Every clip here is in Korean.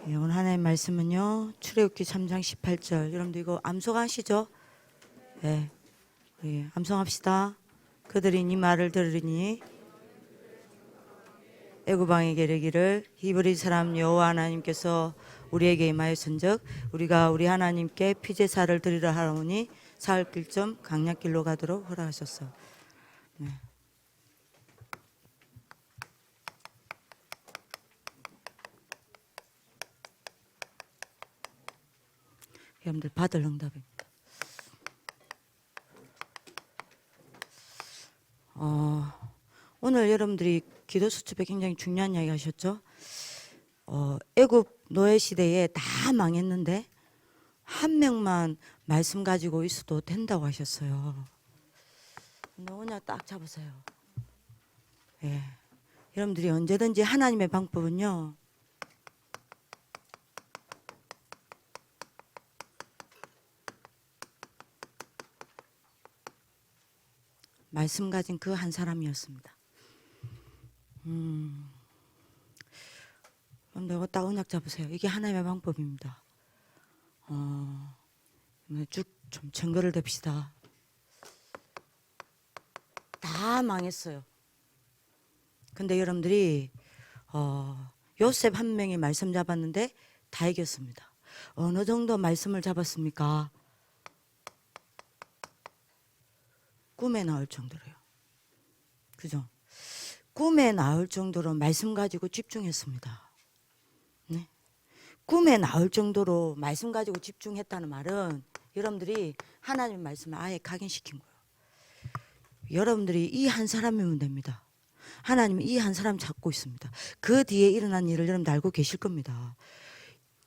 예, 오늘 하나님 말씀은요, 출애굽기 3장 18절. 여러분들 이거 암송하시죠? 예, 예, 암송합시다. 그들이 네 말을 들으니 애굽 왕에게 이르기를 히브리 사람 여호와 하나님께서 우리에게 임하였은즉 우리가 우리 하나님께 피제사를 드리려 하오니 사흘길쯤 강약길로 가도록 허락하셨어. 네. 여러분들 받을 응답입니다. 오늘 여러분들이 기도 수첩에 굉장히 중요한 이야기 하셨죠? 애굽 노예 시대에 다 망했는데 한 명만 말씀 가지고 있어도 된다고 하셨어요. 그냥 딱 잡으세요. 예. 여러분들이 언제든지 하나님의 방법은요, 말씀 가진 그 한 사람이었습니다. 여러분들 이거 딱 언약 잡으세요. 이게 하나님의 방법입니다. 쭉 좀 증거를 댑시다. 다 망했어요. 근데 여러분들이 요셉 한 명이 말씀 잡았는데 다 이겼습니다. 어느 정도 말씀을 잡았습니까? 꿈에 나올 정도로요. 그죠? 꿈에 나올 정도로 말씀 가지고 집중했습니다. 네? 꿈에 나올 정도로 말씀 가지고 집중했다는 말은 여러분들이 하나님 말씀을 아예 각인시킨 거예요. 여러분들이 이 한 사람이면 됩니다. 하나님은 이 한 사람 찾고 있습니다. 그 뒤에 일어난 일을 여러분들 알고 계실 겁니다.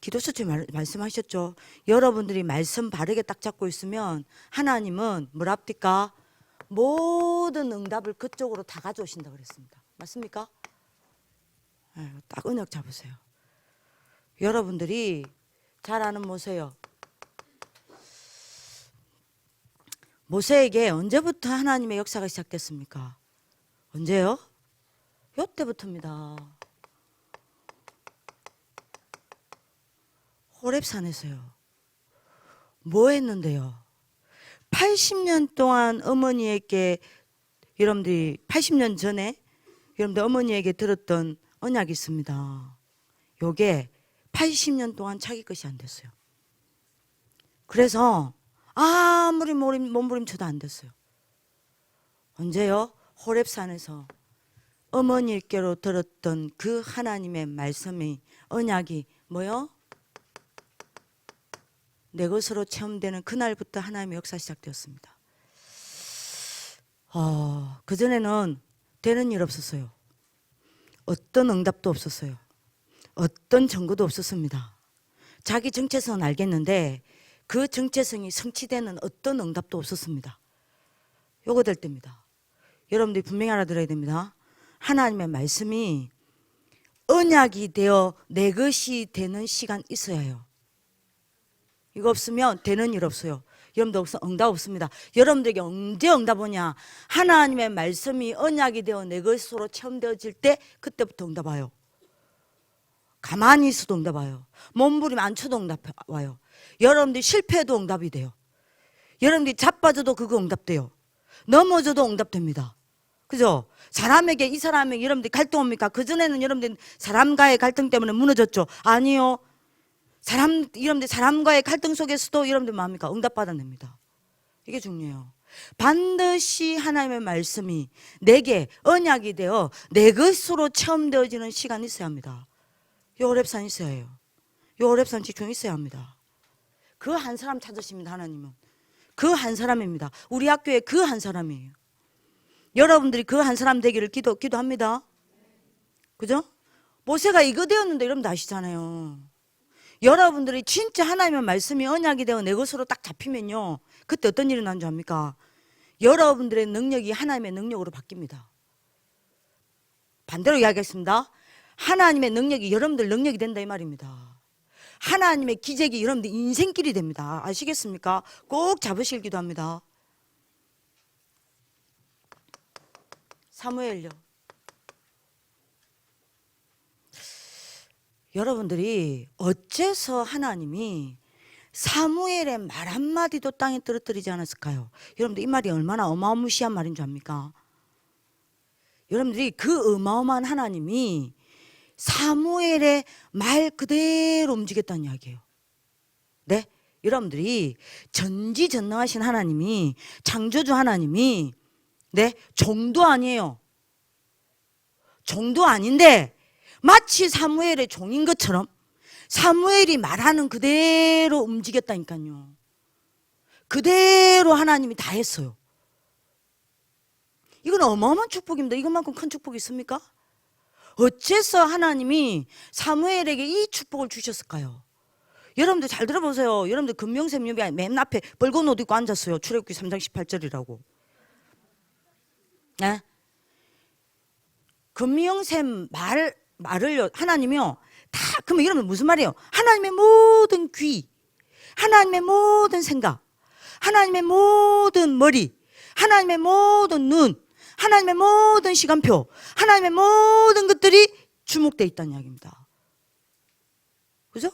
기도수첩에 말씀하셨죠. 여러분들이 말씀 바르게 딱 잡고 있으면 하나님은 뭐랍니까? 모든 응답을 그쪽으로 다 가져오신다 그랬습니다. 맞습니까? 딱 언약 잡으세요. 여러분들이 잘 아는 모세요. 모세에게 언제부터 하나님의 역사가 시작됐습니까? 언제요? 요때부터입니다. 호렙산에서요. 뭐 했는데요? 80년 동안 어머니에게, 여러분들이 80년 전에 여러분들 어머니에게 들었던 언약이 있습니다. 요게 80년 동안 자기 것이 안 됐어요. 그래서 아무리 몸부림쳐도 안 됐어요. 언제요? 호렙산에서 어머니께로 들었던 그 하나님의 말씀이, 언약이 뭐요? 내 것으로 체험되는 그날부터 하나님의 역사 시작되었습니다. 그전에는 되는 일 없었어요. 어떤 응답도 없었어요. 어떤 증거도 없었습니다. 자기 정체성은 알겠는데 그 정체성이 성취되는 어떤 응답도 없었습니다. 요거 될 때입니다. 여러분들이 분명히 알아들어야 됩니다. 하나님의 말씀이 언약이 되어 내 것이 되는 시간 있어야 해요. 이거 없으면 되는 일 없어요. 여러분들 응답 없습니다. 여러분들에게 언제 응답 오냐? 하나님의 말씀이 언약이 되어 내 것으로 체험되어질 때 그때부터 응답 와요. 가만히 있어도 응답 와요. 몸부림 안 쳐도 응답 와요. 여러분들이 실패해도 응답이 돼요. 여러분들이 자빠져도 그거 응답돼요. 넘어져도 응답됩니다. 그죠? 사람에게, 이 사람에게 여러분들이 갈등 옵니까? 그전에는 여러분들 사람과의 갈등 때문에 무너졌죠? 아니요. 여러분들 사람과의 갈등 속에서도 여러분들 뭐합니까? 응답 받아냅니다. 이게 중요해요. 반드시 하나님의 말씀이 내게 언약이 되어 내 것으로 체험되어지는 시간이 있어야 합니다. 요 호렙산 있어야 해요. 요 호렙산 집중 있어야 합니다. 그 한 사람 찾으십니다. 하나님은 그 한 사람입니다. 우리 학교에 그 한 사람이에요. 여러분들이 그 한 사람 되기를 기도합니다. 그죠? 모세가 이거 되었는데 여러분들 아시잖아요. 여러분들이 진짜 하나님의 말씀이 언약이 되어 내 것으로 딱 잡히면요, 그때 어떤 일이 나는 줄 압니까? 여러분들의 능력이 하나님의 능력으로 바뀝니다. 반대로 이야기하겠습니다. 하나님의 능력이 여러분들 능력이 된다 이 말입니다. 하나님의 기적이 여러분들 인생길이 됩니다. 아시겠습니까? 꼭 잡으실 기도합니다. 사무엘요. 여러분들이 어째서 하나님이 사무엘의 말 한마디도 땅에 떨어뜨리지 않았을까요? 여러분들 이 말이 얼마나 어마무시한 말인 줄 압니까? 여러분들이 그 어마어마한 하나님이 사무엘의 말 그대로 움직였다는 이야기예요. 네? 여러분들이 전지전능하신 하나님이, 창조주 하나님이, 네? 종도 아니에요. 종도 아닌데 마치 사무엘의 종인 것처럼 사무엘이 말하는 그대로 움직였다니까요. 그대로 하나님이 다 했어요. 이건 어마어마한 축복입니다. 이것만큼 큰 축복이 있습니까? 어째서 하나님이 사무엘에게 이 축복을 주셨을까요? 여러분들 잘 들어보세요. 여러분들 금명샘 유비 맨 앞에 붉은 옷 입고 앉았어요. 출애굽기 3장 18절이라고. 네? 금명샘 말을요, 하나님이요, 다, 그러면 여러분 무슨 말이에요? 하나님의 모든 귀, 하나님의 모든 생각, 하나님의 모든 머리, 하나님의 모든 눈, 하나님의 모든 시간표, 하나님의 모든 것들이 주목되어 있다는 이야기입니다. 그죠?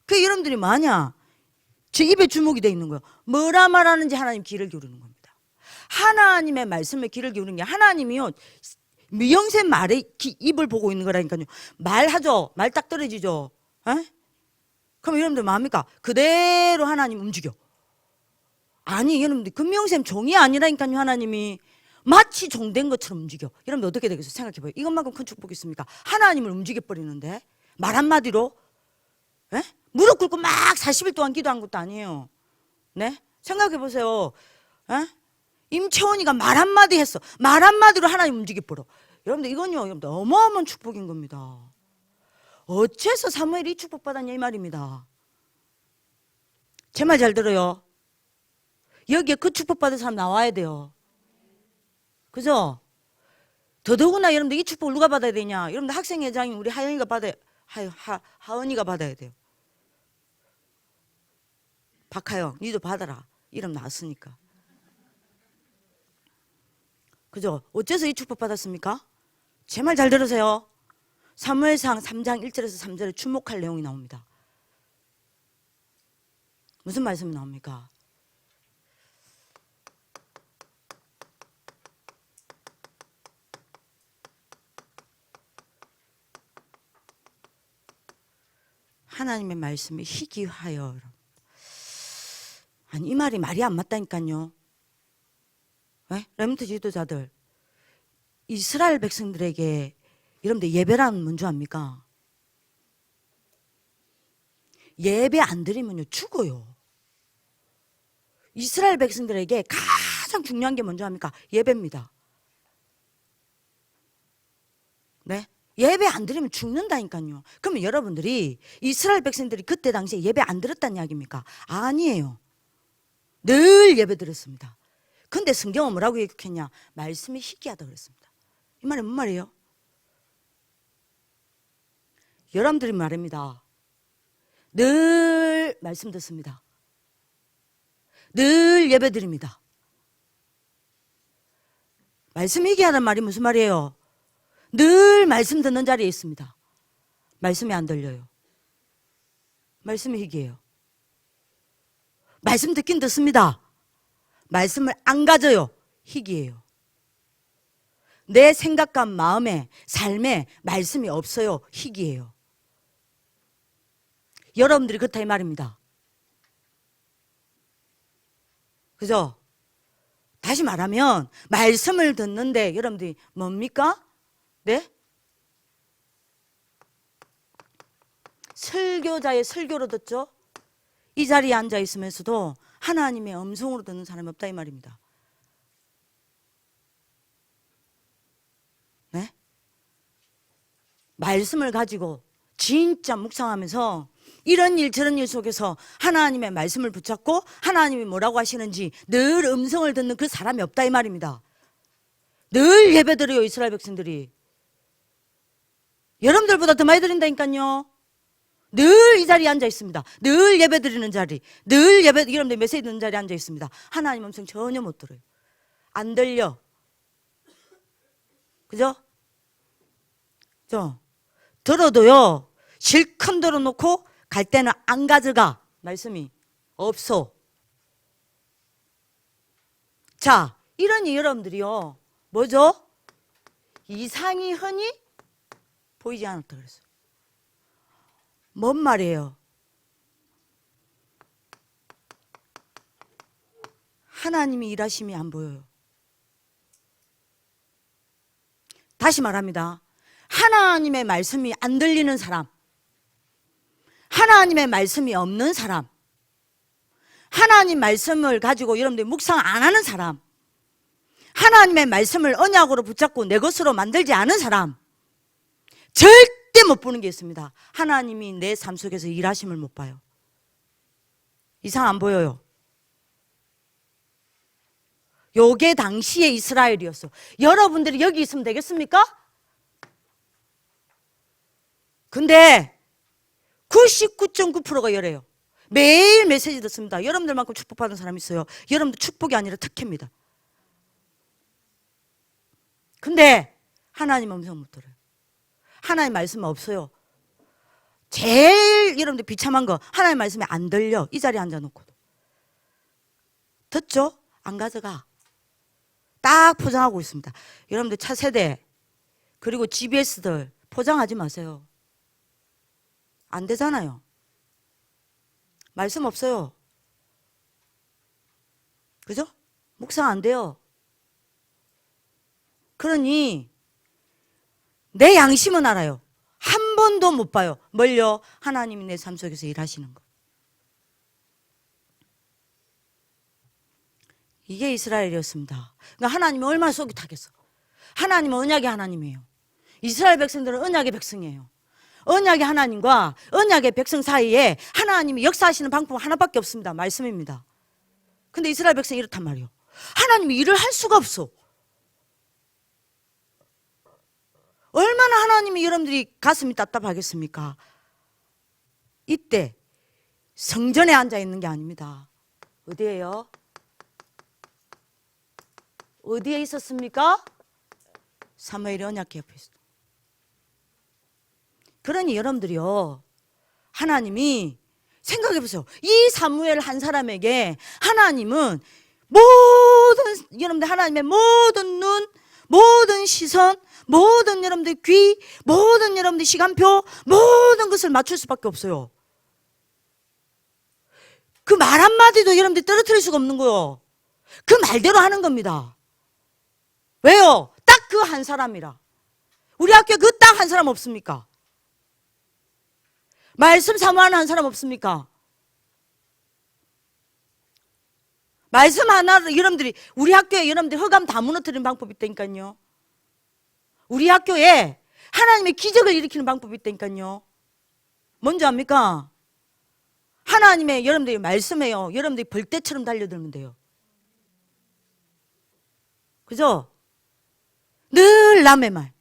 그 여러분들이 뭐하냐? 제 입에 주목이 되어 있는 거예요. 뭐라 말하는지 하나님 귀를 기울이는 겁니다. 하나님의 말씀에 귀를 기울이는 게 하나님이요, 미영새 말에 입을 보고 있는 거라니까요. 말하죠. 말 딱 떨어지죠. 에? 그럼 여러분들 뭐합니까? 그대로 하나님 움직여. 아니 여러분들 금명샘 종이 아니라니까요. 하나님이 마치 종된 것처럼 움직여. 여러분들 어떻게 되겠어요? 생각해봐요. 이것만큼 큰 축복이 있습니까? 하나님을 움직여버리는데 말 한마디로, 에? 무릎 꿇고 막 40일 동안 기도한 것도 아니에요. 네? 생각해보세요. 에? 임채원이가 말 한마디 했어. 말 한마디로 하나님 움직여버려. 여러분들 이건요, 여러분들 어마어마한 축복인 겁니다. 어째서 사무엘이 이 축복받았냐 이 말입니다. 제 말 잘 들어요. 여기에 그 축복받은 사람 나와야 돼요. 그죠? 더더구나 여러분들 이 축복을 누가 받아야 되냐? 여러분들 학생회장인 우리 하연이가 받아야, 하은이가 받아야 돼요. 박하영, 니도 받아라. 이름 나왔으니까. 그죠? 어째서 이 축복 받았습니까? 제 말 잘 들으세요. 사무엘상 3장 1절에서 3절에 주목할 내용이 나옵니다. 무슨 말씀이 나옵니까? 하나님의 말씀이 희귀하여. 아니 이 말이 안 맞다니까요. 네? 렘넌트 지도자들, 이스라엘 백성들에게 여러분들 예배라는 뭔 줄 압니까? 예배 안 드리면요 죽어요. 이스라엘 백성들에게 가장 중요한 게 뭔지 압니까? 예배입니다. 네? 예배 안 드리면 죽는다니까요. 그러면 여러분들이 이스라엘 백성들이 그때 당시에 예배 안 드렸다는 이야기입니까? 아니에요. 늘 예배 드렸습니다. 근데 성경은 뭐라고 얘기했냐? 말씀이 희귀하다 그랬습니다. 이 말이 뭔 말이에요? 여러분들이 말입니다. 늘 말씀 듣습니다. 늘 예배 드립니다. 말씀 희귀하다는 말이 무슨 말이에요? 늘 말씀 듣는 자리에 있습니다. 말씀이 안 들려요. 말씀이 희귀해요. 말씀 듣긴 듣습니다. 말씀을 안 가져요. 희귀해요. 내 생각과 마음에, 삶에 말씀이 없어요. 희귀해요. 여러분들이 그렇다 이 말입니다. 그죠? 다시 말하면 말씀을 듣는데 여러분들이 뭡니까? 네? 설교자의 설교로 듣죠? 이 자리에 앉아 있으면서도 하나님의 음성으로 듣는 사람이 없다 이 말입니다. 네? 말씀을 가지고 진짜 묵상하면서 이런 일 저런 일 속에서 하나님의 말씀을 붙잡고 하나님이 뭐라고 하시는지 늘 음성을 듣는 그 사람이 없다 이 말입니다. 늘 예배드려요 이스라엘 백성들이. 여러분들보다 더 많이 드린다니까요. 늘 이 자리에 앉아 있습니다. 늘 예배 드리는 자리, 늘 예배, 여러분들 메시지 듣는 자리에 앉아 있습니다. 하나님 음성 전혀 못 들어요. 안 들려. 그죠? 들어도요 실컷 들어놓고 갈 때는 안 가져가. 말씀이 없어. 자, 이러니 여러분들이요 뭐죠? 이상이 흔히 보이지 않았다 그랬어요. 뭔 말이에요? 하나님이 일하심이 안 보여요. 다시 말합니다. 하나님의 말씀이 안 들리는 사람, 하나님의 말씀이 없는 사람, 하나님 말씀을 가지고 여러분들이 묵상 안 하는 사람, 하나님의 말씀을 언약으로 붙잡고 내 것으로 만들지 않은 사람, 절대 못 보는 게 있습니다. 하나님이 내 삶 속에서 일하심을 못 봐요. 이상 안 보여요. 요게 당시의 이스라엘이었어. 여러분들이 여기 있으면 되겠습니까? 근데 99.9%가 이래요. 매일 메시지 듣습니다. 여러분들만큼 축복받은 사람이 있어요. 여러분들 축복이 아니라 특혜입니다. 근데 하나님 음성 못 들어요. 하나님 말씀 없어요. 제일 여러분들 비참한 거 하나님 말씀이 안 들려. 이 자리에 앉아놓고도. 듣죠? 안 가져가. 딱 포장하고 있습니다. 여러분들 차세대 그리고 GBS들 포장하지 마세요. 안 되잖아요. 말씀 없어요. 그죠? 묵상 안 돼요. 그러니 내 양심은 알아요. 한 번도 못 봐요. 뭘요? 하나님이 내 삶 속에서 일하시는 거. 이게 이스라엘이었습니다. 그러니까 하나님이 얼마나 속이 타겠어. 하나님은 언약의 하나님이에요. 이스라엘 백성들은 언약의 백성이에요. 언약의 하나님과 언약의 백성 사이에 하나님이 역사하시는 방법 하나밖에 없습니다. 말씀입니다. 근데 이스라엘 백성이 이렇단 말이에요. 하나님이 일을 할 수가 없어. 얼마나 하나님이 여러분들이 가슴이 답답하겠습니까? 이때 성전에 앉아 있는 게 아닙니다. 어디에요? 어디에 있었습니까? 사무엘의 언약궤 옆에 있어. 그러니 여러분들이요, 하나님이 생각해 보세요. 이 사무엘 한 사람에게 하나님은 모든 여러분들 하나님의 모든 눈, 모든 시선, 모든 여러분들 귀, 모든 여러분들 시간표, 모든 것을 맞출 수밖에 없어요. 그 말 한마디도 여러분들 떨어뜨릴 수가 없는 거예요. 그 말대로 하는 겁니다. 왜요? 딱 그 한 사람이라. 우리 학교에 그 딱 한 사람 없습니까? 말씀 사모하는 한 사람 없습니까? 말씀 하나로 여러분들이 우리 학교에 여러분들이 흑암 다 무너뜨리는 방법이 있다니까요. 우리 학교에 하나님의 기적을 일으키는 방법이 있다니까요. 뭔지 압니까? 하나님의 여러분들이 말씀에요. 여러분들이 벌떼처럼 달려들면 돼요. 그죠? 늘 남의 말.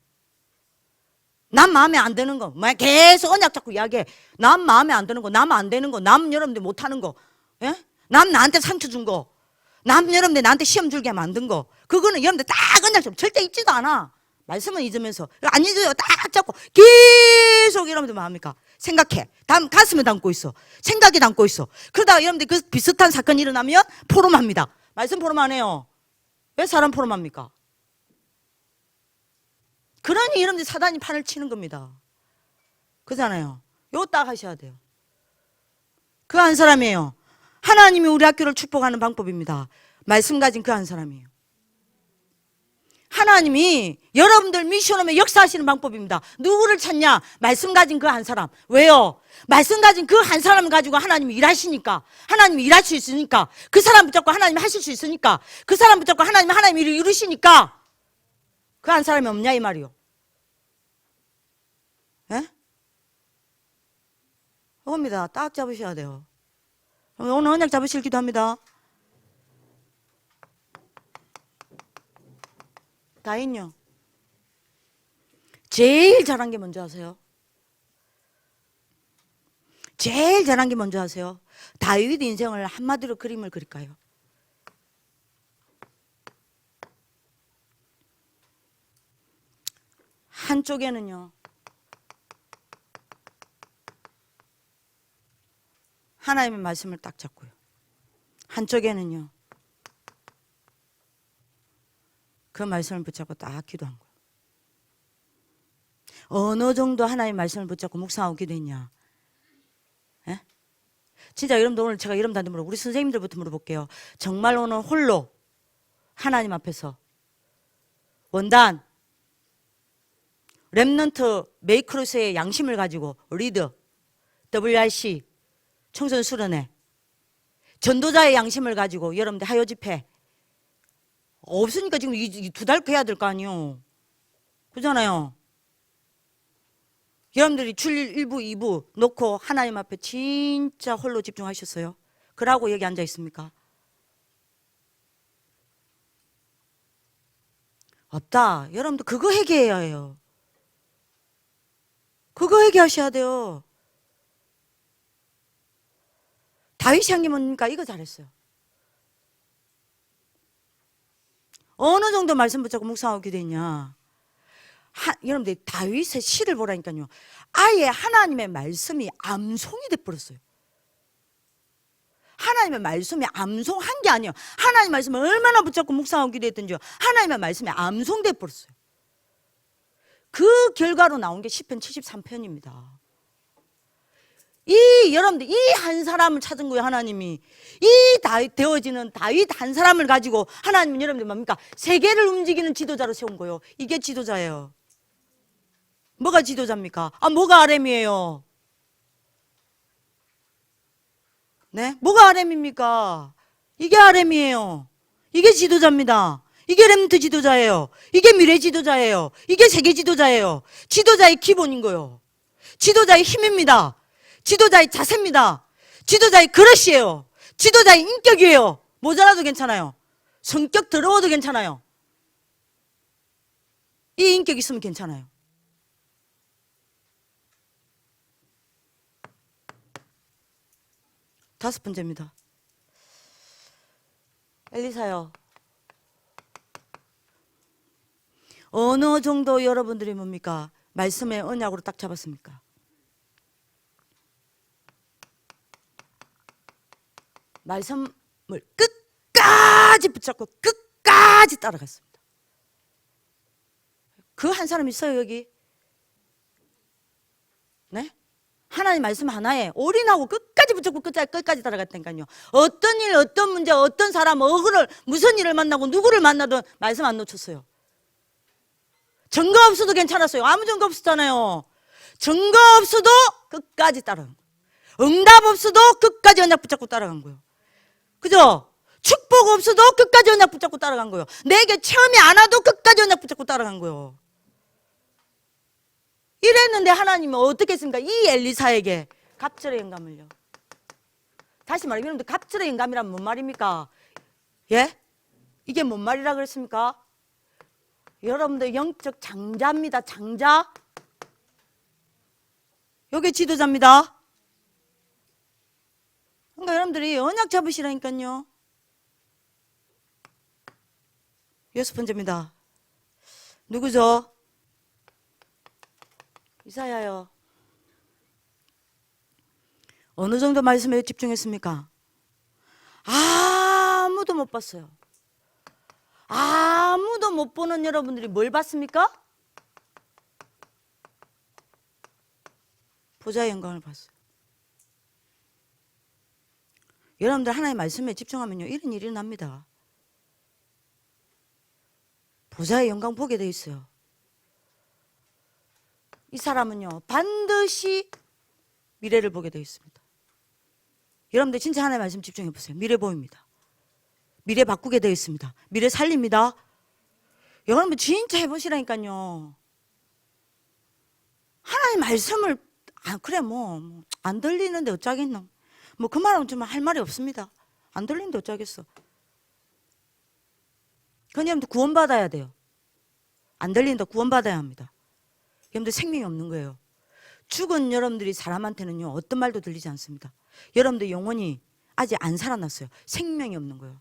남 마음에 안 드는 거. 계속 언약 잡고 이야기해. 남 마음에 안 드는 거. 남 안 되는 거. 남 여러분들 못하는 거. 예? 남 나한테 상처 준 거. 남 여러분들 나한테 시험 줄게 만든 거. 그거는 여러분들 딱 언약처럼 절대 잊지도 않아. 말씀은 잊으면서. 안 잊어요. 딱 잡고 계속 여러분들 뭐 합니까? 생각해. 가슴에 담고 있어. 생각에 담고 있어. 그러다가 여러분들 그 비슷한 사건이 일어나면 포럼합니다. 말씀 포럼 안 해요. 왜 사람 포럼합니까? 그러니 여러분들 사단이 판을 치는 겁니다. 그잖아요. 요거 딱 하셔야 돼요. 그 한 사람이에요. 하나님이 우리 학교를 축복하는 방법입니다. 말씀 가진 그 한 사람이에요. 하나님이 여러분들 미션홈에 역사하시는 방법입니다. 누구를 찾냐? 말씀 가진 그 한 사람. 왜요? 말씀 가진 그 한 사람을 가지고 하나님이 일하시니까, 하나님이 일할 수 있으니까, 그 사람 붙잡고 하나님이 하실 수 있으니까, 그 사람 붙잡고 하나님이 일을 이루시니까 그 한 사람이 없냐 이 말이요. 예? 그겁니다. 딱 잡으셔야 돼요. 오늘 언약 잡으실 기도합니다. 다인요. 제일 잘한 게 뭔지 아세요? 제일 잘한 게 뭔지 아세요? 다윗 인생을 한마디로 그림을 그릴까요? 한쪽에는요 하나님의 말씀을 딱 잡고요. 한쪽에는요. 그 말씀을 붙잡고 딱 기도한 거예요. 어느 정도 하나님의 말씀을 붙잡고 묵상하고 기도했냐? 예? 진짜 여러분들 오늘 제가 여러분들한테 우리 선생님들부터 물어볼게요. 정말 오늘 홀로 하나님 앞에서 원단 렘넌트 메이크로스의 양심을 가지고 리더 WRC 청소년 수련회 전도자의 양심을 가지고 여러분들 하요 집회 없으니까 지금 이 2달 해야 될 거 아니에요. 그렇잖아요. 여러분들이 주일 1부 2부 놓고 하나님 앞에 진짜 홀로 집중하셨어요? 그러고 여기 앉아 있습니까? 없다. 여러분들 그거 회개해야 해요. 그거 회개하셔야 돼요. 다윗이 한 게 뭡니까? 이거 잘했어요. 어느 정도 말씀 붙잡고 묵상하고 기도했냐? 여러분들 다윗의 시를 보라니까요. 아예 하나님의 말씀이 암송이 돼버렸어요. 하나님의 말씀이 암송한 게 아니에요. 하나님의 말씀을 얼마나 붙잡고 묵상하고 기도했던지요. 하나님의 말씀이 암송돼 버렸어요. 그 결과로 나온 게 시편 73편입니다. 여러분들 이 한 사람을 찾은 거예요. 하나님이 되어지는 다윗 한 사람을 가지고 하나님은 여러분들 뭡니까? 세계를 움직이는 지도자로 세운 거예요. 이게 지도자예요. 뭐가 지도자입니까? 뭐가 RM이에요? 네? 뭐가 RM입니까? 이게 RM이에요. 이게 지도자입니다. 이게 렘넌트 지도자예요. 이게 미래 지도자예요. 이게 세계 지도자예요. 지도자의 기본인 거예요. 지도자의 힘입니다. 지도자의 자세입니다. 지도자의 그릇이에요. 지도자의 인격이에요. 모자라도 괜찮아요. 성격 더러워도 괜찮아요. 이 인격 있으면 괜찮아요. 다섯 번째입니다. 엘리사요. 어느 정도 여러분들이 뭡니까? 말씀의 언약으로 딱 잡았습니까? 말씀을 끝까지 붙잡고 끝까지 따라갔습니다. 그 한 사람 있어요 여기? 네? 하나님 말씀 하나에 올인하고 끝까지 붙잡고 끝까지 따라갔다니까요. 어떤 일, 어떤 문제, 어떤 사람, 무슨 일을 만나고 누구를 만나든 말씀 안 놓쳤어요. 증거 없어도 괜찮았어요. 아무 증거 없었잖아요. 증거 없어도 끝까지 따라간 거예요. 응답 없어도 끝까지 언약 붙잡고 따라간 거예요. 그죠? 축복 없어도 끝까지 언약 붙잡고 따라간 거예요. 내게 체험이 안 와도 끝까지 언약 붙잡고 따라간 거예요. 이랬는데 하나님은 어떻게 했습니까? 이 엘리사에게 갑절의 영감을요. 다시 말하면 여러분들 갑절의 영감이란 뭔 말입니까? 예? 이게 뭔 말이라 그랬습니까? 여러분들 영적 장자입니다. 장자. 여기 지도자입니다. 그러니까 여러분들이 언약 잡으시라니까요. 여섯 번째입니다. 누구죠? 이사야요. 어느 정도 말씀에 집중했습니까? 아무도 못 봤어요. 아무도 못 보는 여러분들이 뭘 봤습니까? 보좌의 영광을 봤어요. 여러분들 하나님의 말씀에 집중하면요 이런 일이 납니다. 보좌의 영광 보게 돼 있어요. 이 사람은요 반드시 미래를 보게 돼 있습니다. 여러분들 진짜 하나님의 말씀 집중해 보세요. 미래 보입니다. 미래 바꾸게 되어 있습니다. 미래 살립니다. 여러분 진짜 해보시라니까요. 하나님 말씀을 그래 뭐 안 들리는데 어쩌겠노. 뭐 그 말은 좀 할 말이 없습니다. 안 들리는데 어쩌겠어. 그건 여러분들 구원받아야 돼요. 안 들리는데 구원받아야 합니다. 여러분들 생명이 없는 거예요. 죽은 여러분들이 사람한테는요 어떤 말도 들리지 않습니다. 여러분들 영혼이 아직 안 살아났어요. 생명이 없는 거예요.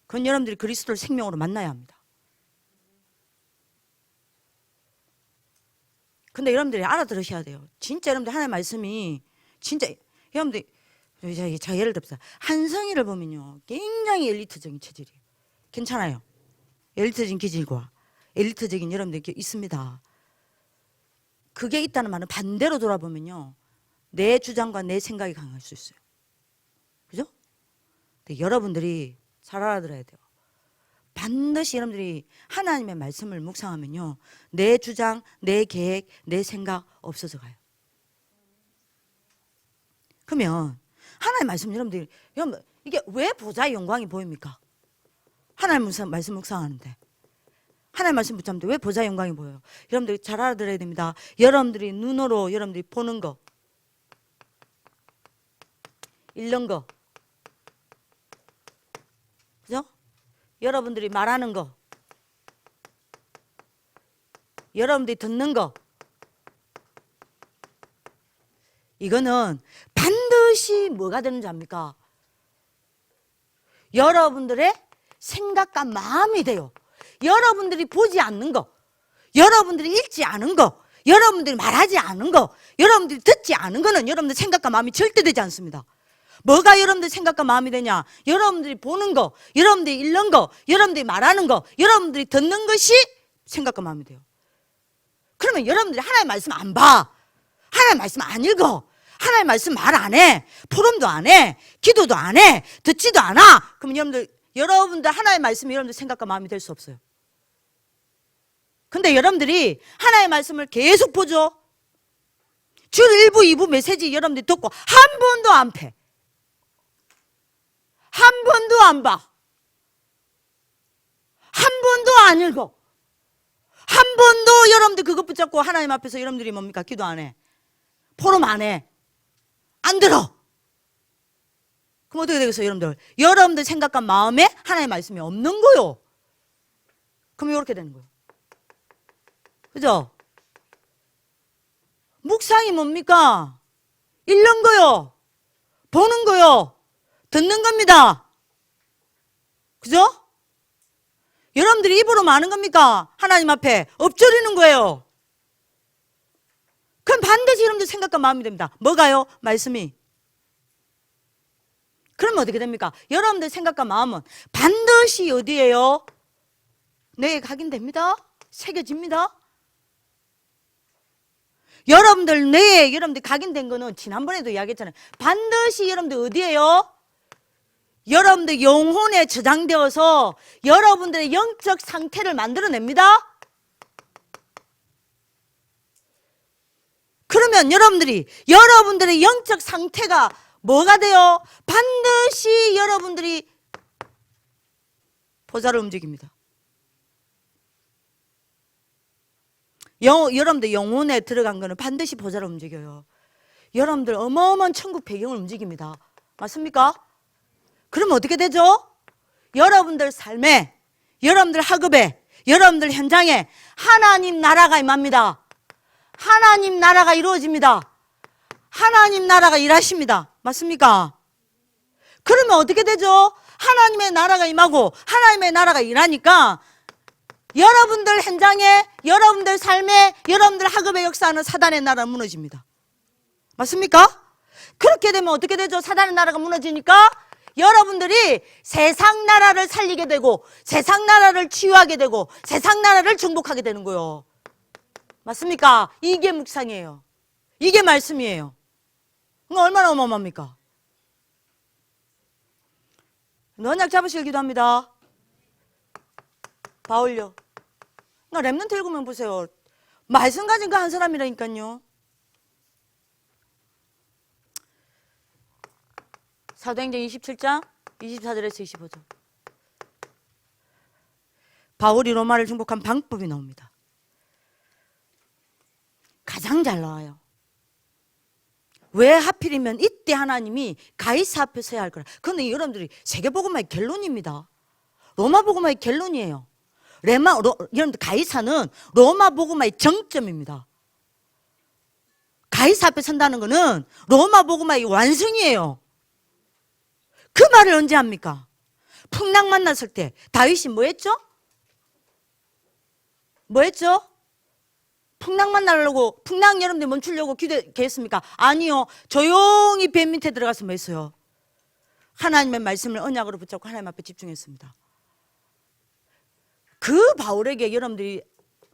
그건 여러분들이 그리스도를 생명으로 만나야 합니다. 근데 여러분들이 알아들으셔야 돼요. 진짜 여러분들 하나님의 말씀이 진짜 여러분들 자, 예를 들어서 한성이를 보면요, 굉장히 엘리트적인 체질이에요. 괜찮아요. 엘리트적인 기질과 엘리트적인 여러분들 있습니다. 그게 있다는 말은 반대로 돌아보면요, 내 주장과 내 생각이 강할 수 있어요. 그죠? 근데 여러분들이 잘 알아들어야 돼요. 반드시 여러분들이 하나님의 말씀을 묵상하면요, 내 주장, 내 계획, 내 생각 없어져 가요. 그러면 하나님의 말씀 여러분들이, 이게 왜 보좌의 영광이 보입니까? 하나님의 말씀 묵상하는데, 하나님의 말씀 묵상하는데 왜 보좌의 영광이 보여요? 여러분들이 잘 알아들어야 됩니다. 여러분들이 눈으로 여러분들이 보는 거, 읽는 거, 그죠? 여러분들이 말하는 거, 여러분들이 듣는 거, 이거는 반드시 뭐가 되는 줄 압니까? 여러분들의 생각과 마음이 돼요. 여러분들이 보지 않는 거, 여러분들이 읽지 않은 거, 여러분들이 말하지 않은 거, 여러분들이 듣지 않은 거는 여러분들 생각과 마음이 절대 되지 않습니다. 뭐가 여러분들 생각과 마음이 되냐? 여러분들이 보는 거, 여러분들이 읽는 거, 여러분들이 말하는 거, 여러분들이 듣는 것이 생각과 마음이 돼요. 그러면 여러분들이 하나님의 말씀 안 봐, 하나님의 말씀 안 읽어, 하나님의 말씀 말 안 해, 포럼도 안 해, 기도도 안 해, 듣지도 않아. 그러면 여러분들 하나님의 말씀이 여러분들 생각과 마음이 될 수 없어요. 근데 여러분들이 하나님의 말씀을 계속 보죠. 주 1부, 2부 메시지 여러분들이 듣고 한 번도 안 패, 한 번도 안 봐, 한 번도 안 읽어, 한 번도 여러분들 그것 붙잡고 하나님 앞에서 여러분들이 뭡니까? 기도 안 해, 포럼 안 해, 안 들어. 그럼 어떻게 되겠어요? 여러분들 생각과 마음에 하나님의 말씀이 없는 거요. 그럼 이렇게 되는 거예요. 그죠? 묵상이 뭡니까? 읽는 거요, 보는 거요, 듣는 겁니다. 그죠? 여러분들이 입으로 많은 겁니까? 하나님 앞에 엎드리는 거예요. 그럼 반드시 여러분들 생각과 마음이 됩니다. 뭐가요? 말씀이. 그러면 어떻게 됩니까? 여러분들 생각과 마음은 반드시 어디에요? 뇌에 각인됩니다. 새겨집니다. 여러분들 뇌에 여러분들 각인된 거는 지난번에도 이야기했잖아요. 반드시 여러분들 어디에요? 여러분들 영혼에 저장되어서 여러분들의 영적 상태를 만들어냅니다. 그러면 여러분들의 영적 상태가 뭐가 돼요? 반드시 여러분들이 보좌를 움직입니다. 여러분들 영혼에 들어간 거는 반드시 보좌를 움직여요. 여러분들 어마어마한 천국 배경을 움직입니다. 맞습니까? 그러면 어떻게 되죠? 여러분들 삶에, 여러분들 학업에, 여러분들 현장에 하나님 나라가 임합니다. 하나님 나라가 이루어집니다. 하나님 나라가 일하십니다. 맞습니까? 그러면 어떻게 되죠? 하나님의 나라가 임하고 하나님의 나라가 일하니까 여러분들 현장에, 여러분들 삶에, 여러분들 학업에 역사하는 사단의 나라가 무너집니다. 맞습니까? 그렇게 되면 어떻게 되죠? 사단의 나라가 무너지니까 여러분들이 세상 나라를 살리게 되고 세상 나라를 치유하게 되고 세상 나라를 정복하게 되는 거예요. 맞습니까? 이게 묵상이에요. 이게 말씀이에요. 얼마나 어마어마합니까? 언약 잡으시길 기도합니다. 바울요. 나 랩런트 읽으면 보세요. 말씀 가진 거 한 사람이라니까요. 사도행전 27장 24절에서 25절. 바울이 로마를 정복한 방법이 나옵니다. 가장 잘 나와요. 왜 하필이면 이때 하나님이 가이사 앞에 서야 할 거라. 그런데 여러분들이 세계복음화의 결론입니다. 로마복음화의 결론이에요. 여러분들 가이사는 로마복음화의 정점입니다. 가이사 앞에 선다는 것은 로마복음화의 완성이에요. 그 말을 언제 합니까? 풍랑 만났을 때 다윗이 뭐 했죠? 뭐 했죠? 풍랑 만나려고, 풍랑 여러분들 멈추려고 기도했습니까? 아니요. 조용히 배 밑에 들어가서 뭐 했어요? 하나님의 말씀을 언약으로 붙잡고 하나님 앞에 집중했습니다. 그 바울에게 여러분들이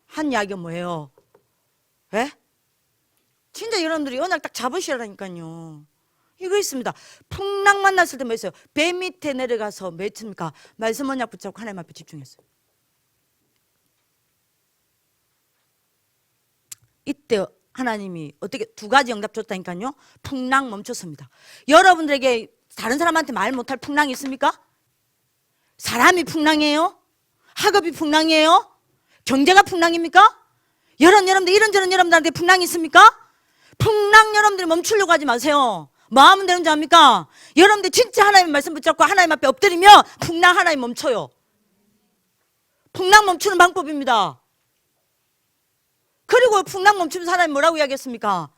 한 이야기가 뭐예요? 예? 진짜 여러분들이 언약 딱 잡으시라니까요. 이거 있습니다. 풍랑 만났을 때 뭐 했어요? 배 밑에 내려가서 뭐 했습니까? 말씀 언약 붙잡고 하나님 앞에 집중했어요. 이때 하나님이 어떻게 두 가지 응답 줬다니까요. 풍랑 멈췄습니다. 여러분들에게 다른 사람한테 말 못할 풍랑이 있습니까? 사람이 풍랑이에요? 학업이 풍랑이에요? 경제가 풍랑입니까? 여러분들 이런저런 여러분들한테 풍랑이 있습니까? 풍랑 여러분들이 멈추려고 하지 마세요. 뭐 하면 되는지 압니까? 여러분들 진짜 하나님 말씀 붙잡고 하나님 앞에 엎드리면 풍랑 하나님 멈춰요. 풍랑 멈추는 방법입니다. 그리고 풍랑 멈추면서 하나님 뭐라고 이야기했습니까?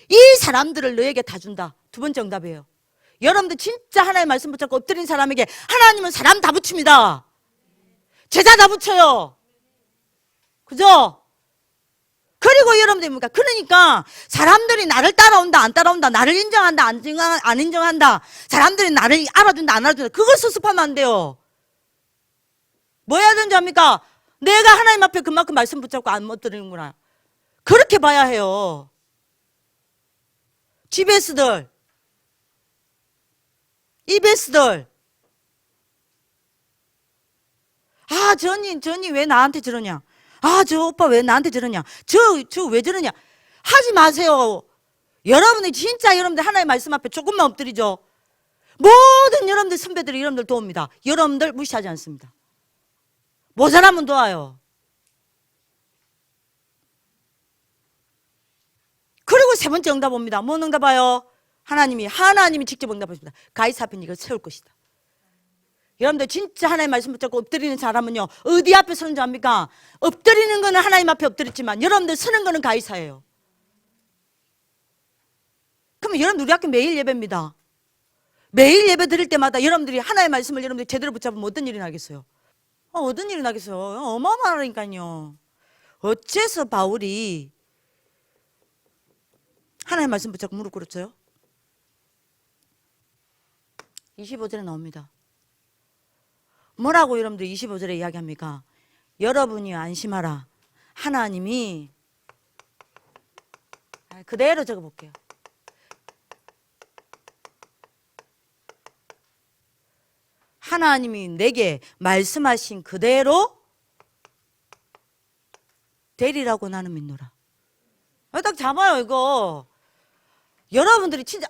이 사람들을 너에게 다 준다. 두 번째 응답이에요. 여러분들 진짜 하나님 말씀 붙잡고 엎드린 사람에게 하나님은 사람 다 붙입니다. 제자 다 붙여요. 그죠? 그리고 여러분들 뭡니까? 그러니까 사람들이 나를 따라온다 안 따라온다, 나를 인정한다 안 인정한다, 사람들이 나를 알아준다 안 알아준다, 그걸 수습하면 안 돼요. 뭐 해야 되는지 압니까? 내가 하나님 앞에 그만큼 말씀 붙잡고 안 엎드리는구나, 그렇게 봐야 해요. GBS들, EBS들, 아 전이 왜 나한테 저러냐, 아 저 오빠 왜 나한테 저러냐, 저 왜 저러냐 하지 마세요. 여러분이 진짜 여러분들 하나님의 말씀 앞에 조금만 엎드리죠. 모든 여러분들 선배들이 여러분들 도웁니다. 여러분들 무시하지 않습니다. 모자라면 도와요. 그리고 세 번째 응답 옵니다. 뭔 응답 와요? 하나님이 직접 응답하십니다. 가이사 앞에 이걸 세울 것이다. 여러분들 진짜 하나님의 말씀 붙잡고 엎드리는 사람은요, 어디 앞에 서는 줄 압니까? 엎드리는 거는 하나님 앞에 엎드렸지만 여러분들 서는 거는 가이사예요. 그러면 여러분들 우리 학교 매일 예배입니다. 매일 예배 드릴 때마다 여러분들이 하나님의 말씀을 여러분들이 제대로 붙잡으면 어떤 일이 나겠어요? 어떤 일이 나겠어요? 어마어마하니까요. 어째서 바울이 하나님의 말씀 붙잡고 무릎 꿇었어요? 25절에 나옵니다. 뭐라고 여러분들 25절에 이야기합니까? 여러분이 안심하라. 하나님이, 그대로 적어볼게요. 하나님이 내게 말씀하신 그대로 되리라고 나는 믿노라. 딱 잡아요 이거. 여러분들이 진짜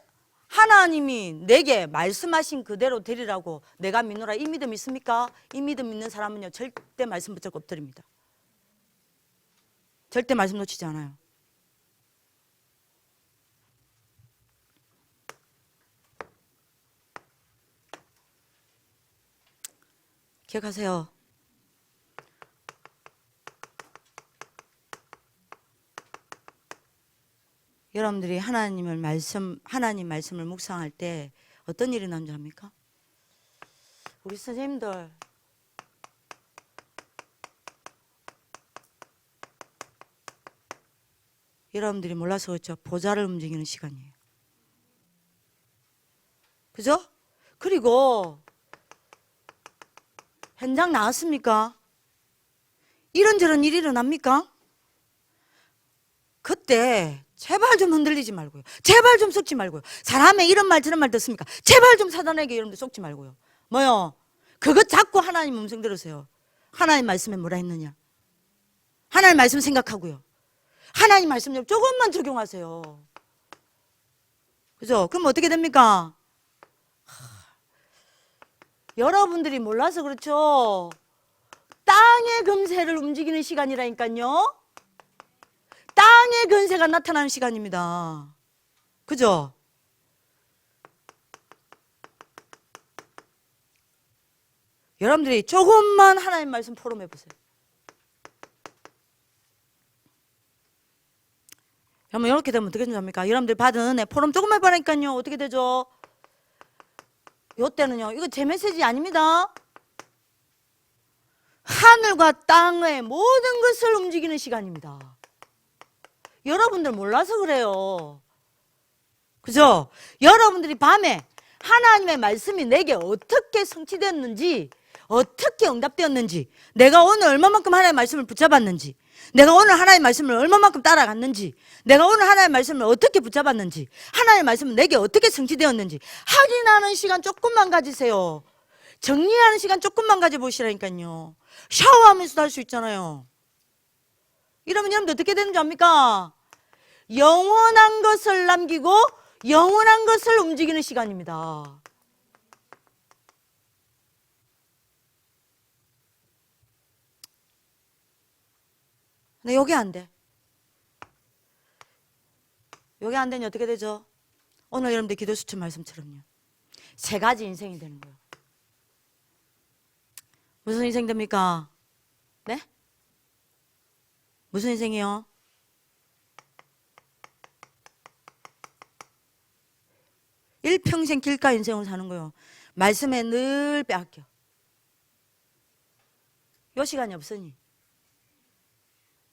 하나님이 내게 말씀하신 그대로 되리라고 내가 믿노라, 이 믿음 있습니까? 이 믿음 있는 사람은요 절대 말씀 붙잡고 엎드립니다. 절대 말씀 놓치지 않아요. 기억하세요. 여러분들이 하나님 말씀을 묵상할 때 어떤 일이 나는 줄 압니까? 우리 선생님들 여러분들이 몰라서 그렇죠. 보좌를 움직이는 시간이에요. 그죠? 그리고 현장 나왔습니까? 이런저런 일이 일어납니까? 그때 제발 좀 흔들리지 말고요. 제발 좀 썩지 말고요. 사람의 이런 말 저런 말 듣습니까? 제발 좀 사단에게 여러분들 속지 말고요. 뭐요? 그것 자꾸 하나님 음성 들으세요. 하나님 말씀에 뭐라 했느냐? 하나님 말씀 생각하고요. 하나님 말씀 조금만 적용하세요. 그죠? 그럼 어떻게 됩니까? 여러분들이 몰라서 그렇죠. 땅의 금세를 움직이는 시간이라니까요. 땅의 근세가 나타나는 시간입니다. 그죠? 여러분들이 조금만 하나님 말씀 포럼해 보세요. 여러분 이렇게 되면 어떻게 됩니까? 여러분들 받은 은혜 포럼 조금만 해보니까요 어떻게 되죠? 이때는요, 이거 제 메시지 아닙니다. 하늘과 땅의 모든 것을 움직이는 시간입니다. 여러분들 몰라서 그래요. 그죠? 여러분들이 밤에 하나님의 말씀이 내게 어떻게 성취되었는지, 어떻게 응답되었는지, 내가 오늘 얼마만큼 하나님의 말씀을 붙잡았는지, 내가 오늘 하나님의 말씀을 얼마만큼 따라갔는지, 내가 오늘 하나님의 말씀을 어떻게 붙잡았는지, 하나님의 말씀은 내게 어떻게 성취되었는지 확인하는 시간 조금만 가지세요. 정리하는 시간 조금만 가져보시라니까요. 샤워하면서도 할 수 있잖아요. 이러면 여러분들 어떻게 되는지 압니까? 영원한 것을 남기고 영원한 것을 움직이는 시간입니다. 근데 요게 안 돼. 요게 안 되니 어떻게 되죠? 오늘 여러분들 기도 수첩 말씀처럼요. 세 가지 인생이 되는 거예요. 무슨 인생 됩니까? 네? 무슨 인생이요? 일평생 길가 인생을 사는 거예요. 말씀에 늘 빼앗겨. 요 시간이 없으니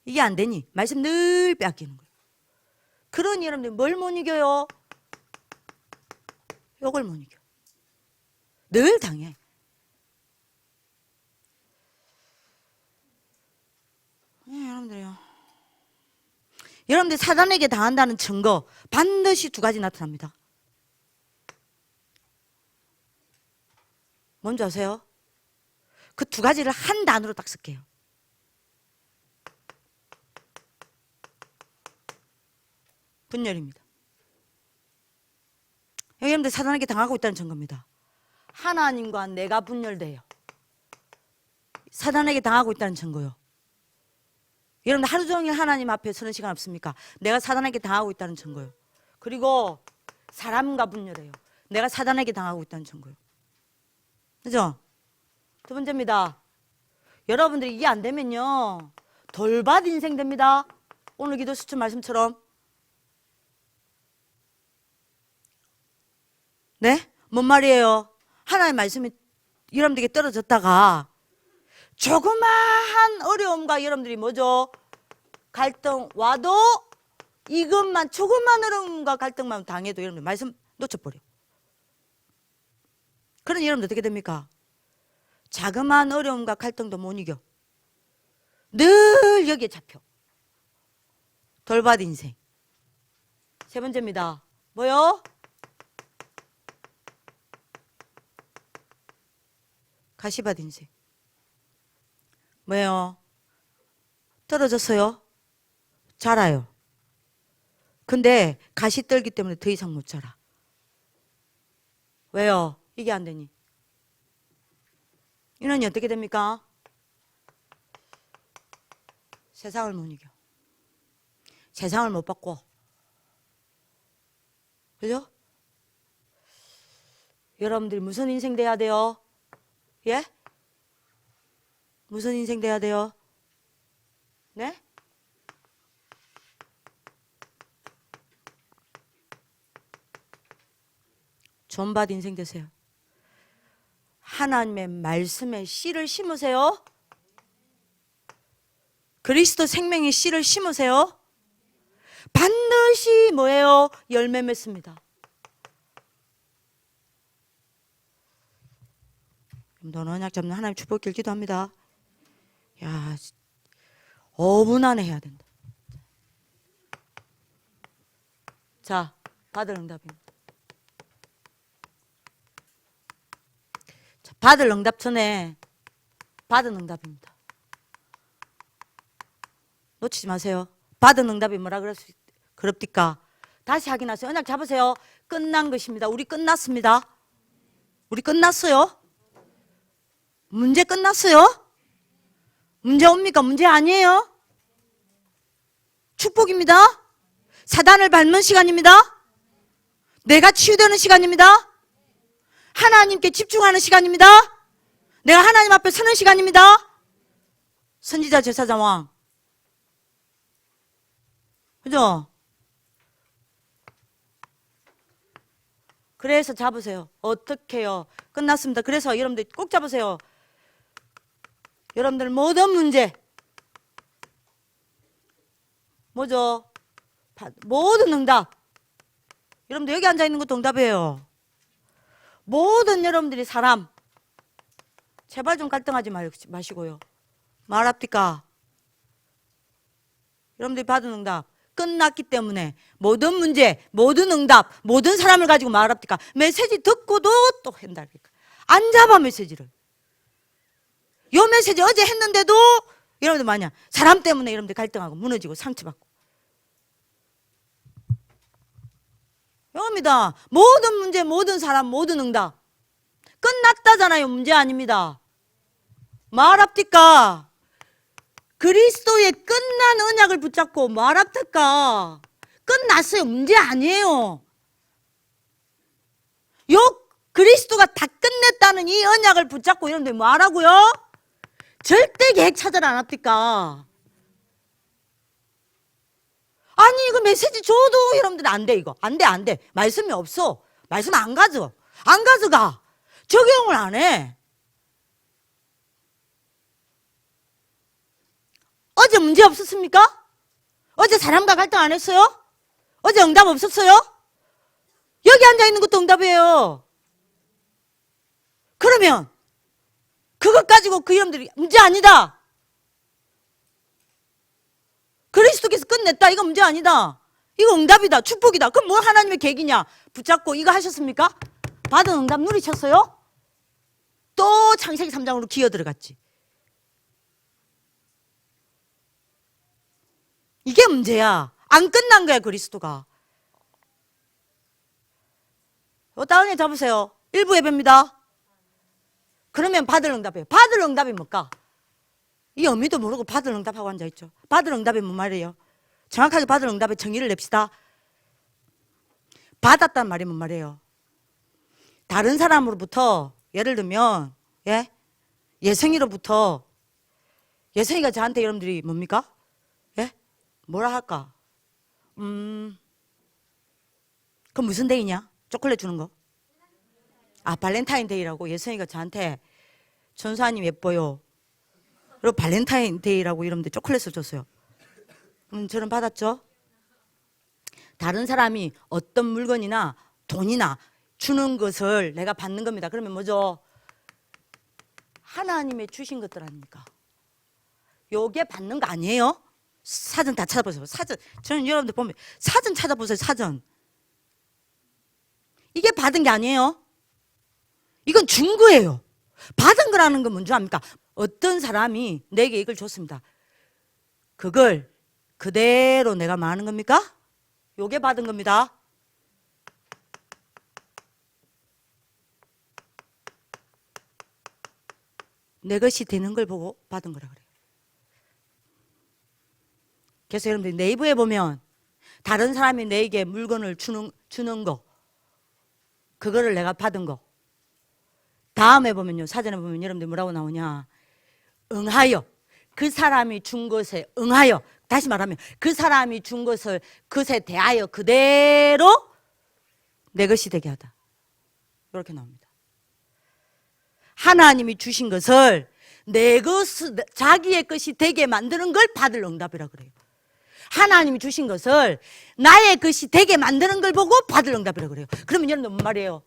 이게 안 되니 말씀 늘 빼앗기는 거예요. 그러니 여러분들 뭘 못 이겨요? 요걸 못 이겨. 늘 당해. 여러분들요. 여러분들 사단에게 당한다는 증거 반드시 두 가지 나타납니다. 뭔지 아세요? 그 두 가지를 한 단어로 딱 쓸게요. 분열입니다. 여러분들 사단에게 당하고 있다는 증거입니다. 하나님과 내가 분열돼요. 사단에게 당하고 있다는 증거요. 여러분들 하루 종일 하나님 앞에 서는 시간 없습니까? 내가 사단에게 당하고 있다는 증거요. 그리고 사람과 분열해요. 내가 사단에게 당하고 있다는 증거요. 그죠? 두 번째입니다. 여러분들이 이게 안 되면요 돌밭 인생 됩니다. 오늘 기도 수첩 말씀처럼. 네? 뭔 말이에요? 하나님의 말씀이 여러분들에게 떨어졌다가 조그마한 어려움과 여러분들이 뭐죠? 갈등 와도 이것만 조그만 어려움과 갈등만 당해도 여러분들 말씀 놓쳐버려. 그러니 여러분들 어떻게 됩니까? 자그마한 어려움과 갈등도 못 이겨. 늘 여기에 잡혀. 돌밭 인생. 세 번째입니다. 뭐요? 가시밭 인생. 뭐예요? 떨어졌어요? 자라요. 근데 가시 떨기 때문에 더 이상 못 자라. 왜요? 이게 안 되니. 이놈이 어떻게 됩니까? 세상을 못 이겨. 세상을 못 바꿔. 그죠? 여러분들이 무슨 인생 돼야 돼요? 예? 무슨 인생 돼야 돼요? 네? 존밭 인생 되세요. 하나님의 말씀에 씨를 심으세요. 그리스도 생명의 씨를 심으세요. 반드시 뭐예요? 열매 맺습니다. 너는 언약 잡는 하나님 축복 길기도 합니다. 야, 5분 안에 해야 된다. 자, 받을 응답입니다. 자, 받을 응답 전에 받은 응답입니다. 놓치지 마세요. 받은 응답이 뭐라 그럽니까? 다시 확인하세요. 언약 잡으세요. 끝난 것입니다. 우리 끝났습니다. 우리 끝났어요. 문제 끝났어요. 문제 옵니까? 문제 아니에요. 축복입니다. 사단을 밟는 시간입니다. 내가 치유되는 시간입니다. 하나님께 집중하는 시간입니다. 내가 하나님 앞에 서는 시간입니다. 선지자, 제사장, 왕. 그죠? 그래서 잡으세요. 어떻게 해요? 끝났습니다. 그래서 여러분들 꼭 잡으세요. 여러분들 모든 문제 뭐죠? 모든 응답. 여러분들 여기 앉아있는 것도 응답이에요. 모든 여러분들이 사람 제발 좀 갈등하지 마시고요. 말합니까? 여러분들이 받은 응답 끝났기 때문에 모든 문제, 모든 응답, 모든 사람을 가지고 말합니까? 메시지 듣고도 또 한다니까. 안 잡아 메시지를. 요 메시지 어제 했는데도 여러분들 뭐냐? 사람 때문에 여러분들 갈등하고 무너지고 상처받고. 여러분입니다. 모든 문제, 모든 사람, 모든 응답 끝났다잖아요. 문제 아닙니다. 말합니까? 그리스도의 끝난 언약을 붙잡고 말합니까? 끝났어요. 문제 아니에요. 요 그리스도가 다 끝냈다는 이 언약을 붙잡고 여러분들 뭐하라고요? 절대 계획 찾아라 안 합니까? 아니 이거 메시지 줘도 여러분들 안 돼. 이거 안 돼. 말씀이 없어. 말씀 안 가져가. 적용을 안 해. 어제 문제 없었습니까? 어제 사람과 갈등 안 했어요? 어제 응답 없었어요? 여기 앉아있는 것도 응답이에요. 그러면 그것 가지고 그 여러분들이 문제 아니다. 그리스도께서 끝냈다. 이거 문제 아니다. 이거 응답이다. 축복이다. 그럼 뭐 하나님의 계획이냐? 붙잡고 이거 하셨습니까? 받은 응답 누리셨어요? 또 창세기 3장으로 기어 들어갔지. 이게 문제야. 안 끝난 거야 그리스도가. 다운에 잡으세요. 일부 예배입니다. 그러면 받을 응답이에요. 받을 응답이 뭘까? 이 의미도 모르고 받을 응답하고 앉아있죠. 받을 응답이 뭔 말이에요? 정확하게 받을 응답의 정의를 냅시다. 받았단 말이 뭔 말이에요? 다른 사람으로부터 예를 들면 예성이로부터 예성이가 저한테 여러분들이 뭡니까? 뭐라 할까? 그럼 무슨 데이냐? 초콜릿 주는 거? 발렌타인데이라고 예성이가 저한테 전사님 예뻐요. 그리고 발렌타인데이라고 여러분들 초콜릿을 줬어요. 그럼 저는 받았죠? 다른 사람이 어떤 물건이나 돈이나 주는 것을 내가 받는 겁니다. 그러면 뭐죠? 하나님의 주신 것들 아닙니까? 요게 받는 거 아니에요? 사전 다 찾아보세요. 사전. 저는 여러분들 보면 사전 찾아보세요. 사전. 이게 받은 게 아니에요. 이건 준 거예요. 받은 거라는 건 뭔지 압니까? 어떤 사람이 내게 이걸 줬습니다. 그걸 그대로 내가 뭐 하는 겁니까? 요게 받은 겁니다. 내 것이 되는 걸 보고 받은 거라 그래요. 그래서 여러분들 네이버에 보면 다른 사람이 내게 물건을 주는 거, 그거를 내가 받은 거. 다음에 보면요, 사전에 보면 여러분들 뭐라고 나오냐? 응하여. 그 사람이 준 것에 응하여. 다시 말하면 그 사람이 준 것을 그것에 대하여 그대로 내 것이 되게 하다. 이렇게 나옵니다. 하나님이 주신 것을 내 것을 자기의 것이 되게 만드는 걸 받을 응답이라 그래요. 하나님이 주신 것을 나의 것이 되게 만드는 걸 보고 받을 응답이라 그래요. 그러면 여러분들 뭔 말이에요?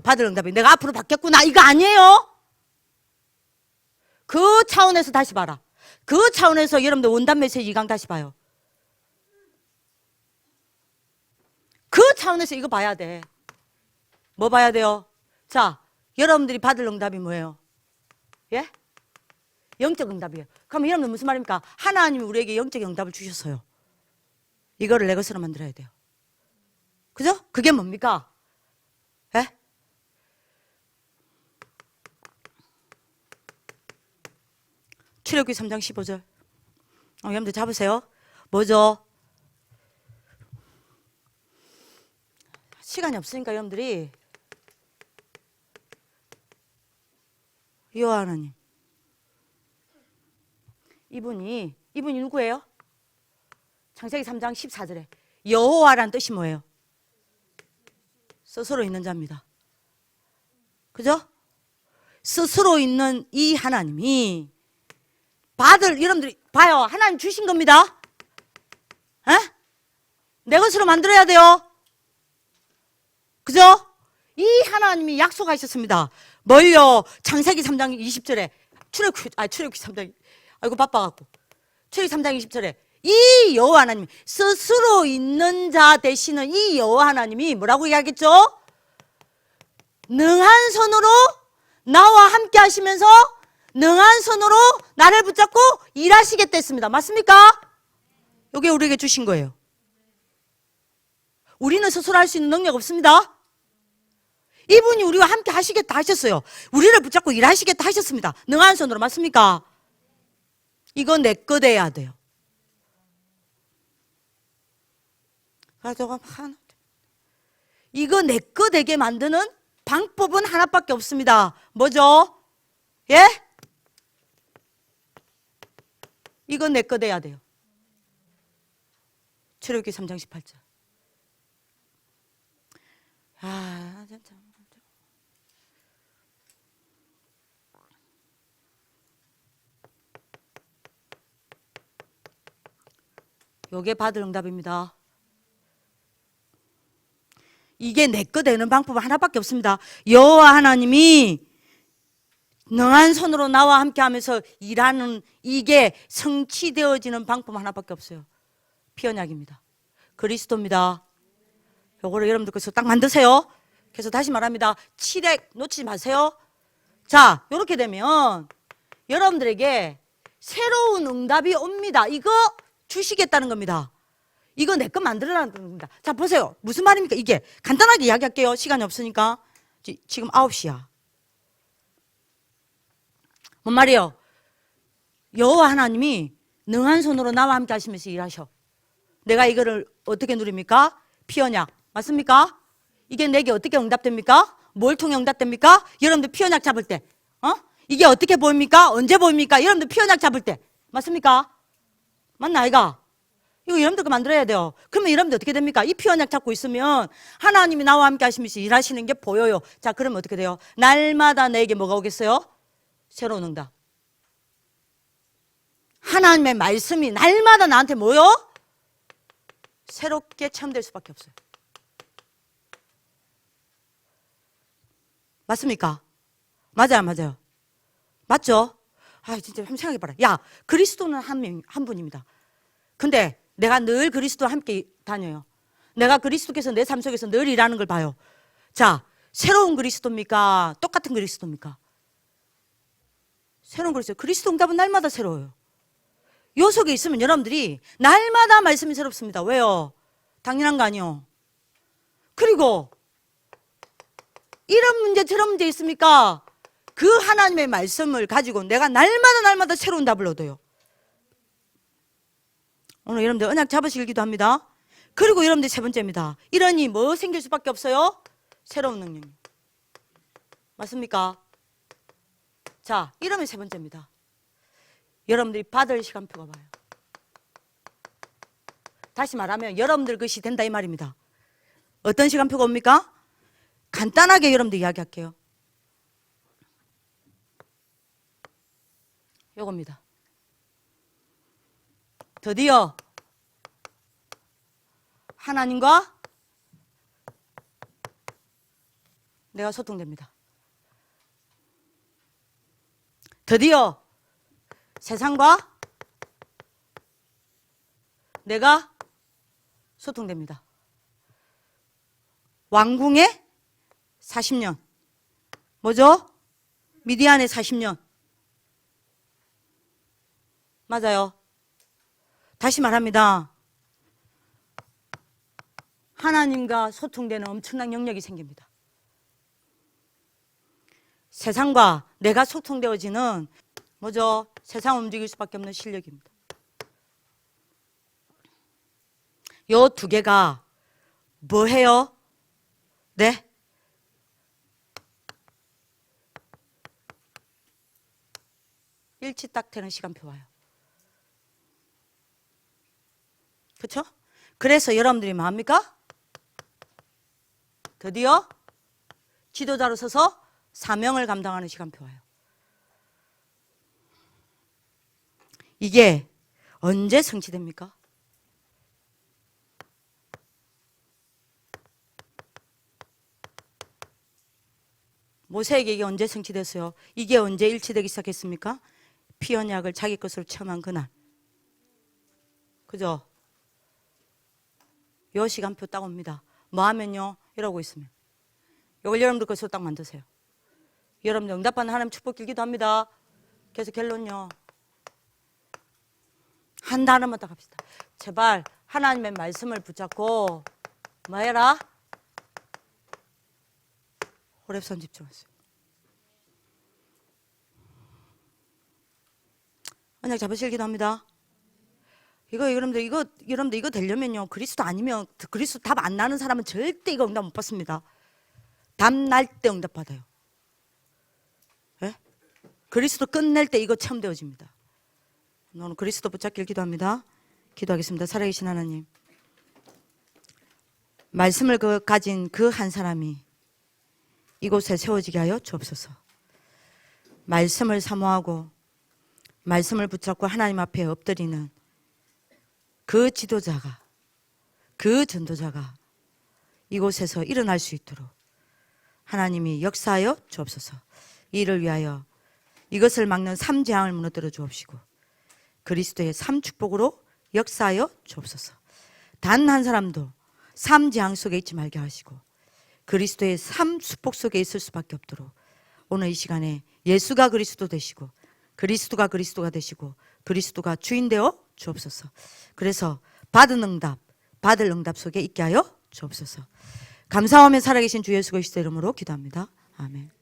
받을 응답이 내가 앞으로 바뀌었구나 이거 아니에요. 그 차원에서 다시 봐라. 그 차원에서 여러분들 원단 메시지 2강 다시 봐요. 그 차원에서 이거 봐야 돼. 뭐 봐야 돼요? 자, 여러분들이 받을 응답이 뭐예요? 예? 영적 응답이에요. 그럼 여러분들 무슨 말입니까? 하나님이 우리에게 영적 응답을 주셨어요. 이거를 내 것으로 만들어야 돼요. 그죠? 그게 뭡니까? 예? 출애굽기 3장 15절. 여러분들 잡으세요. 뭐죠? 시간이 없으니까 여러분들이 여호와 하나님. 이분이 누구예요? 창세기 3장 14절에 여호와라는 뜻이 뭐예요? 스스로 있는 자입니다. 그죠? 스스로 있는 이 하나님이 받을 여러분들이 봐요. 하나님 주신 겁니다. 에? 내 것으로 만들어야 돼요. 그죠? 이 하나님이 약속하셨습니다. 뭘요? 창세기 3장 20절에 출애굽기 3장, 아이고 바빠갖고 출애굽기 3장 20절에 이 여호와 하나님, 스스로 있는 자 되시는 이 여호와 하나님이 뭐라고 이야기했죠? 능한 손으로 나와 함께 하시면서 능한 손으로 나를 붙잡고 일하시겠다 했습니다. 맞습니까? 이게 우리에게 주신 거예요. 우리는 스스로 할 수 있는 능력 없습니다. 이분이 우리와 함께 하시겠다 하셨어요. 우리를 붙잡고 일하시겠다 하셨습니다. 능한 손으로. 맞습니까? 이거 내 거 돼야 돼요. 이거 내 거 되게 만드는 방법은 하나밖에 없습니다. 뭐죠? 예? 이건 내 거 돼야 돼요. 출애굽기 3장 18절. 아, 진짜. 요게 받을 응답입니다. 이게 내 거 되는 방법은 하나밖에 없습니다. 여호와 하나님이 능한 손으로 나와 함께 하면서 일하는 이게 성취되어지는 방법 하나밖에 없어요. 피언약입니다. 그리스도입니다. 요거를 여러분들 그래서 딱 만드세요. 그래서 다시 말합니다. 칠액 놓치지 마세요. 자, 요렇게 되면 여러분들에게 새로운 응답이 옵니다. 이거 주시겠다는 겁니다. 이거 내 거 만들어라는 겁니다. 자, 보세요. 무슨 말입니까? 이게 간단하게 이야기할게요. 시간이 없으니까. 지금 9시야. 뭔 말이에요? 여호와 하나님이 능한 손으로 나와 함께 하시면서 일하셔. 내가 이거를 어떻게 누립니까? 피언약. 맞습니까? 이게 내게 어떻게 응답됩니까? 뭘 통해 응답됩니까? 여러분들 피언약 잡을 때. 이게 어떻게 보입니까? 언제 보입니까? 여러분들 피언약 잡을 때. 맞습니까? 맞나 아이가? 이거 여러분들 거 만들어야 돼요. 그러면 여러분들 어떻게 됩니까? 이 피언약 잡고 있으면 하나님이 나와 함께 하시면서 일하시는 게 보여요. 자, 그러면 어떻게 돼요? 날마다 내게 뭐가 오겠어요? 새로운 응답. 하나님의 말씀이 날마다 나한테 뭐요? 새롭게 체험될 수밖에 없어요. 맞습니까? 맞아요, 맞아요. 맞죠? 아, 진짜 한번 생각해봐라. 야, 그리스도는 한 분입니다. 근데 내가 늘 그리스도와 함께 다녀요. 내가 그리스도께서 내 삶 속에서 늘 일하는 걸 봐요. 자, 새로운 그리스도입니까? 똑같은 그리스도입니까? 새로운 그리스도. 그리스도 응답은 날마다 새로워요. 요 속에 있으면 여러분들이 날마다 말씀이 새롭습니다. 왜요? 당연한 거 아니요. 그리고 이런 문제 저런 문제 있습니까? 그 하나님의 말씀을 가지고 내가 날마다 새로운 답을 얻어요. 오늘 여러분들 언약 잡으시기도 합니다. 그리고 여러분들 세 번째입니다. 이러니 뭐 생길 수밖에 없어요? 새로운 능력. 맞습니까? 자, 이러면 세 번째입니다. 여러분들이 받을 시간표가 봐요. 다시 말하면 여러분들 것이 된다 이 말입니다. 어떤 시간표가 옵니까? 간단하게 여러분들 이야기할게요. 요겁니다. 드디어 하나님과 내가 소통됩니다. 드디어 세상과 내가 소통됩니다. 왕궁의 40년. 뭐죠? 미디안의 40년. 맞아요. 다시 말합니다. 하나님과 소통되는 엄청난 영역이 생깁니다. 세상과 내가 소통되어지는 뭐죠? 세상을 움직일 수밖에 없는 실력입니다. 요 두 개가 뭐 해요? 네? 일치 딱 되는 시간표 와요. 그렇죠? 그래서 여러분들이 뭐합니까? 드디어 지도자로 서서 사명을 감당하는 시간표 와요. 이게 언제 성취됩니까? 모세에게 이게 언제 성취됐어요? 이게 언제 일치되기 시작했습니까? 피 언약을 자기 것으로 체험한 그날. 그죠? 요 시간표 딱 옵니다. 뭐 하면요? 이러고 있으면. 이걸 여러분들 것으로 딱 만드세요. 여러분들 응답받는 하나님 축복 길기도 합니다. 그래서 결론요. 한 단어만 딱 합시다. 제발 하나님의 말씀을 붙잡고 뭐 해라? 호렙산 집중하세요. 언약 잡으시기도 합니다. 여러분들 이거 되려면요. 그리스도 아니면 그리스도 답 안 나는 사람은 절대 이거 응답 못 받습니다. 답 날 때 응답 받아요. 예? 그리스도 끝낼 때 이거 체험되어집니다. 오늘 그리스도 붙잡길 기도합니다. 기도하겠습니다. 살아계신 하나님, 말씀을 가진 그 한 사람이 이곳에 세워지게 하여 주옵소서. 말씀을 사모하고 말씀을 붙잡고 하나님 앞에 엎드리는 그 지도자가, 그 전도자가 이곳에서 일어날 수 있도록 하나님이 역사하여 주옵소서. 이를 위하여 이것을 막는 3재앙을 무너뜨려 주옵시고 그리스도의 3축복으로 역사하여 주옵소서. 단 한 사람도 3재앙 속에 있지 말게 하시고 그리스도의 3축복 속에 있을 수밖에 없도록 오늘 이 시간에 예수가 그리스도 되시고 그리스도가 되시고 그리스도가 주인 되어 주옵소서. 그래서 받을 응답 속에 있게 하여 주옵소서. 감사하며 살아계신 주 예수 그리스도의 이름으로 기도합니다. 아멘.